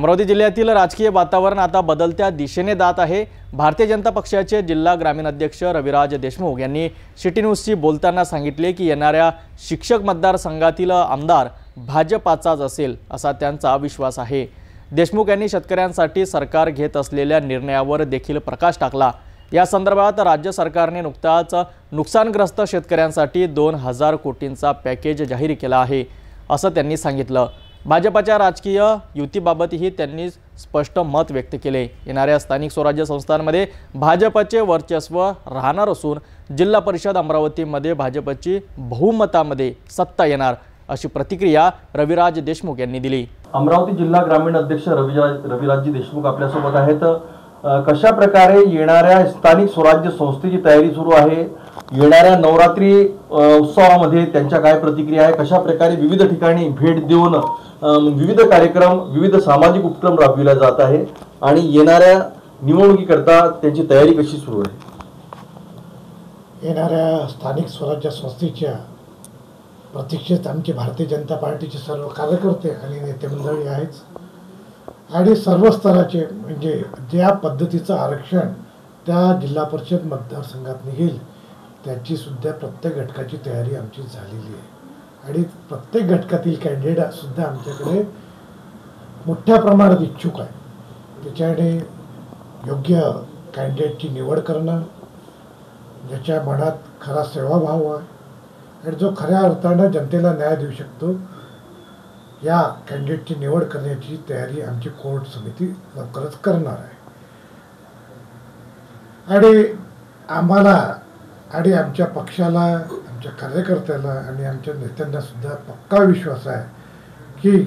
अमरावती जिल्ह्यातील राजकीय वातावरण आता बदलत्या दिशेने जात आहे। भारतीय जनता पक्षाचे जिल्हा ग्रामीण अध्यक्ष रविराज देशमुख यांनी सिटी न्यूजशी बोलताना सांगितले की येणाऱ्या शिक्षक मतदारसंघातील आमदार भाजपाचाच असेल असा त्यांचा विश्वास आहे। देशमुख यांनी शेतकऱ्यांसाठी सरकार घेत असलेल्या निर्णयावर देखील प्रकाश टाकला। या संदर्भात राज्य सरकारने नुकताच नुकसानग्रस्त शेतकऱ्यांसाठी 2000 कोटींचा पॅकेज जाहीर केला आहे असं त्यांनी सांगितलं। भाजपाच्या राजकीय युतीबाबतही त्यांनी स्पष्ट मत व्यक्त केले। येणाऱ्या स्थानिक स्वराज्य संस्थांमध्ये भाजपचे वर्चस्व राहणार असून जिल्हा परिषद अमरावतीमध्ये भाजपची बहुमतामध्ये सत्ता येणार अशी प्रतिक्रिया रविराज देशमुख यांनी दिली। अमरावती जिल्हा ग्रामीण अध्यक्ष रविराज देशमुख आपल्या सोबत आहेत। कशा प्रकारे येणाऱ्या स्थानिक स्वराज्य संस्थेची तयारी सुरू आहे, येणाऱ्या नवरात्री उत्सवामध्ये त्यांच्या काय प्रतिक्रिया आहे, कशा प्रकारे विविध ठिकाणी भेट देऊन विविध कार्यक्रम विविध सामाजिक उपक्रम राबविला जात आहे आणि येणाऱ्या निवडणुकीकरता त्यांची तयारी कशी सुरू आहे। येणाऱ्या स्थानिक स्वराज्य संस्थेच्या प्रतीक्षेत आमचे भारतीय जनता पार्टीचे सर्व कार्यकर्ते आणि नेते मंडळी आहेत आणि सर्व स्तराचे म्हणजे ज्या पद्धतीचं आरक्षण त्या जिल्हा परिषद मतदारसंघात निघेल त्याची सुद्धा प्रत्येक घटकाची तयारी आमची झालेली आहे आणि प्रत्येक घटकातील कॅन्डिडेट सुद्धा आमच्याकडे मोठ्या प्रमाणात इच्छुक आहे। त्याच्याने योग्य कॅन्डिडेटची निवड करणं, ज्याच्या मनात खरा सेवाभाव आहे आणि जो खऱ्या अर्थानं जनतेला न्याय देऊ शकतो या कॅन्डिडेटची निवड करण्याची तयारी आमची कोर्ट समिती लवकरच करणार आहे। आणि आम्हाला आणि आमच्या पक्षाला, आमच्या कार्यकर्त्याला आणि आमच्या नेत्यांना सुद्धा पक्का विश्वास आहे की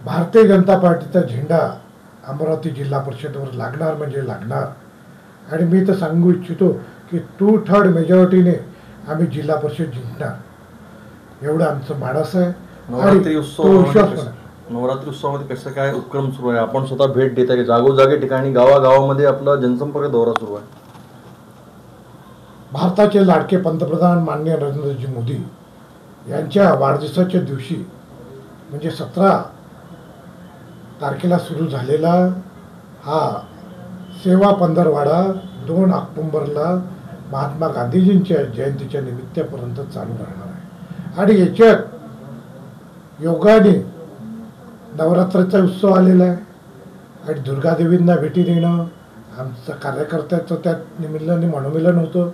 भारतीय जनता पार्टीचा झेंडा अमरावती जिल्हा परिषदेवर लागणार म्हणजे लागणार। आणि मी तर सांगू इच्छितो की 2/3 मेजॉरिटीने आम्ही जिल्हा परिषद जिंकणार एवढं आमचं मानस आहे। नवरात्री उत्सवामध्ये कसं काय उपक्रम सुरू आहे, आपण स्वतः भेट देत आहे, जागोजागी ठिकाणी गावागावामध्ये आपला जनसंपर्क दौरा सुरू आहे। भारताचे लाडके पंतप्रधान माननीय नरेंद्रजी मोदी यांच्या वाढदिवसाच्या दिवशी म्हणजे 17 तारखेला सुरू झालेला हा सेवा पंधरवाडा 2 ऑक्टोबरला महात्मा गांधीजींच्या जयंतीच्या निमित्तापर्यंत चालू राहणार आहे। आणि याच्यात योगाने नवरात्राचा उत्सव आलेला आहे आणि दुर्गादेवींना भेटी देणं आमचं कार्यकर्त्याचं त्यात निमित्ताने मनोमिलन होतं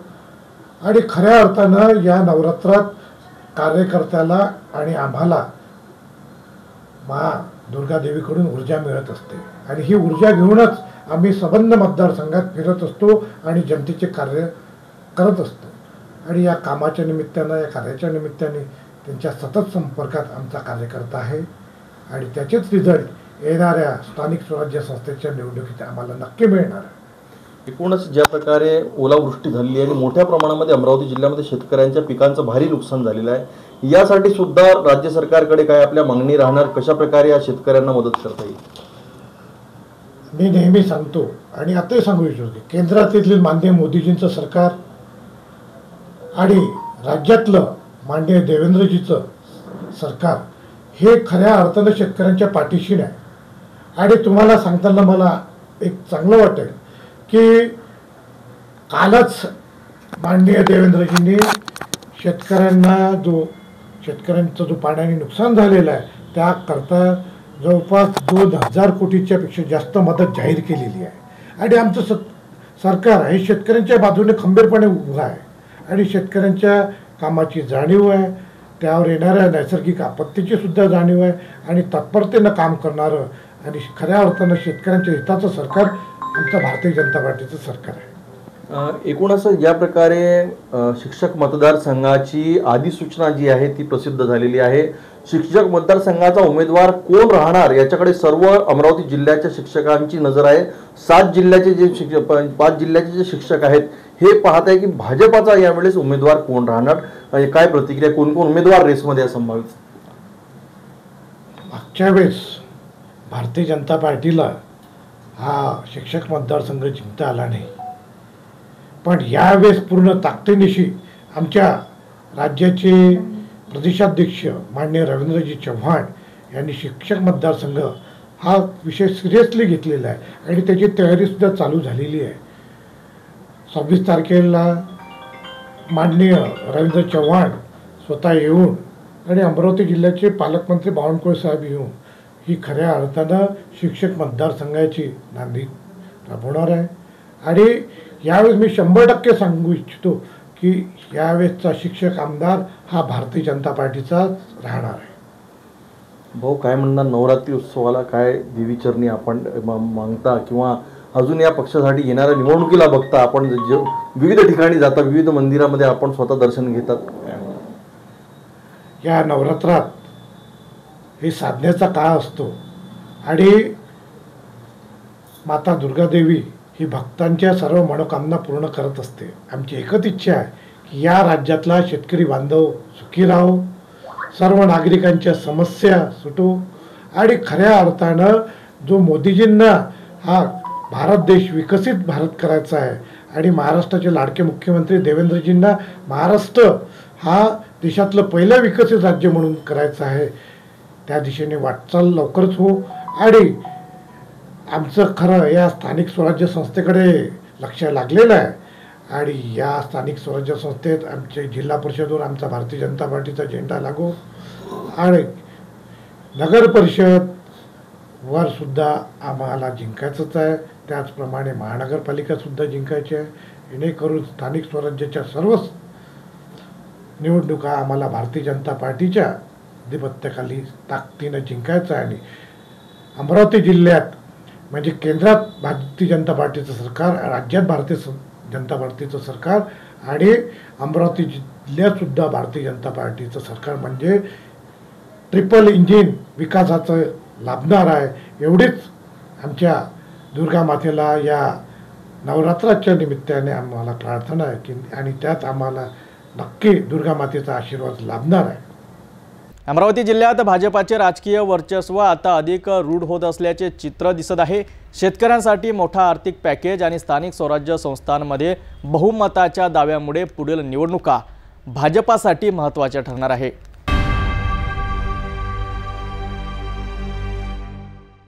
आणि खऱ्या अर्थानं या नवरात्रात कार्यकर्त्याला आणि आम्हाला मा दुर्गादेवीकडून ऊर्जा मिळत असते आणि ही ऊर्जा घेऊनच आम्ही संबंध मतदारसंघात फिरत असतो आणि जनतेचे कार्य करत असतो। आणि या कामाच्या निमित्तानं, या कार्याच्या निमित्ताने त्यांच्या सतत संपर्कात आमचा कार्यकर्ता आहे आणि त्याचेच रिझल्ट येणाऱ्या स्थानिक स्वराज्य संस्थेच्या निवडणुकीत आम्हाला नक्की मिळणार आहे। एकूणच ज्या प्रकारे ओलावृष्टी झाली आणि मोठ्या प्रमाणामध्ये अमरावती जिल्ह्यामध्ये शेतकऱ्यांच्या पिकांचं भारी नुकसान झालेलं आहे, यासाठी सुद्धा राज्य सरकारकडे काय आपल्या मागणी राहणार, कशा प्रकारे या शेतकऱ्यांना मदत करता येईल? मी नेहमी सांगतो आणि आताही सांगू इच्छितो की केंद्रातील माननीय मोदीजींचं सरकार आणि राज्यातलं माननीय देवेंद्रजीचं सरकार हे खऱ्या अर्थानं शेतकऱ्यांच्या पाठीशी नाही। आणि तुम्हाला सांगताना मला एक चांगलं वाटेल की कालच माननीय देवेंद्रजींनी शेतकऱ्यांचं जो पाण्याने नुकसान झालेलं आहे त्याकरता जवळपास 2000 कोटीच्या पेक्षा जास्त मदत जाहीर केलेली आहे। आणि आमचं सरकार हे शेतकऱ्यांच्या बाजूने खंबीरपणे उभं आहे आणि शेतकऱ्यांच्या कामाची जाणीव आहे, त्यावर येणाऱ्या नैसर्गिक आपत्तीची सुद्धा जाणीव आहे आणि तत्परतेनं काम करणारं आणि खऱ्या अर्थानं शेतकऱ्यांच्या हिताचं सरकार आमचं भारतीय जनता पार्टीचं सरकार आहे। एकूणच या प्रकारे शिक्षक मतदारसंघाची अधिसूचना जी आहे ती प्रसिद्ध झालेली आहे। शिक्षक मतदारसंघाचा उमेदवार कोण राहणार याच्याकडे सर्व अमरावती जिल्ह्याच्या शिक्षकांची नजर आहे। 5 जिल्ह्याचे जे शिक्षक आहेत हे पाहत आहे की भाजपाचा यावेळेस उमेदवार कोण राहणार, काय प्रतिक्रिया, कोण कोण उमेदवार रेसमध्ये संभावित? मागच्या वेळेस भारतीय जनता पार्टीला हा शिक्षक मतदारसंघ जिंकता आला नाही, पण यावेळेस पूर्ण ताकदीनिशी आमच्या राज्याचे प्रदेशाध्यक्ष माननीय रवींद्रजी चव्हाण यांनी शिक्षक मतदारसंघ हा विषय सिरियसली घेतलेला आहे आणि त्याची तयारीसुद्धा चालू झालेली आहे. 26 तारखेला माननीय रवींद्र चव्हाण स्वतः येऊन आणि अमरावती जिल्ह्याचे पालकमंत्री बावनकुळे साहेब येऊन ही खऱ्या अर्थानं शिक्षक मतदारसंघाची नांदी राबवणार आहे. आणि यावेळेस मी 100% सांगू इच्छितो की यावेळेसचा शिक्षक आमदार हा भारतीय जनता पार्टीचाच राहणार आहे. भाऊ, काय म्हणणार, नवरात्री उत्सवाला काय देवीचरणी आपण मागता किंवा अजून या पक्षासाठी येणाऱ्या निवडणुकीला बघता आपण विविध ठिकाणी जाता, विविध मंदिरामध्ये आपण स्वतः दर्शन घेतात? या नवरात्रात हे साधनेचा काळ असतो आणि माता दुर्गादेवी ही भक्तांच्या सर्व मनोकामना पूर्ण करत असते. आमची एकच इच्छा आहे की या राज्यातला शेतकरी बांधव सुखी राहो, सर्व नागरिकांच्या समस्या सुटो आणि खऱ्या अर्थानं जो मोदीजींना हा भारत देश विकसित भारत करायचा आहे आणि महाराष्ट्राचे लाडके मुख्यमंत्री देवेंद्रजींना महाराष्ट्र हा देशातलं पहिलं विकसित राज्य म्हणून करायचं आहे, त्या दिशेने वाटचाल लवकरच हो. आणि आमचं खरं या स्थानिक स्वराज्य संस्थेकडे लक्ष लागलेलं आहे आणि या स्थानिक स्वराज्य संस्थेत आमचे जिल्हा परिषदवर आमचा भारतीय जनता पार्टीचा झेंडा लागो आणि नगर परिषद वर सुद्धा आम्हाला जिंकायचंच आहे. त्याचप्रमाणे महानगरपालिकासुद्धा जिंकायची आहे. जेणेकरून स्थानिक स्वराज्याच्या सर्वच निवडणुका आम्हाला भारतीय जनता पार्टीच्या अधिपत्याखाली ताकदीनं जिंकायचं आहे. आणि अमरावती जिल्ह्यात म्हणजे केंद्रात भारतीय जनता पार्टीचं सरकार, राज्यात भारतीय जनता पार्टीचं सरकार आणि अमरावती जिल्ह्यातसुद्धा भारतीय जनता पार्टीचं सरकार म्हणजे ट्रिपल इंजिन विकासाचं लाभणार आहे. एवढीच आमच्या दुर्गा मातेला या नवरात्राच्या निमित्ताने आम्हाला प्रार्थना आहे की आणि त्यात आम्हाला नक्की दुर्गा मातेचा आशीर्वाद लाभणार आहे. अमरावती जिल्ह्यात भाजपाचे राजकीय वर्चस्व आता अधिक रूढ होत असल्याचे चित्र दिसत आहे. शेतकऱ्यांसाठी मोठा आर्थिक पॅकेज आणि स्थानिक स्वराज्य संस्थांमध्ये बहुमताच्या दाव्यामुळे पुढील निवडणुका भाजपासाठी महत्त्वाच्या ठरणार आहे.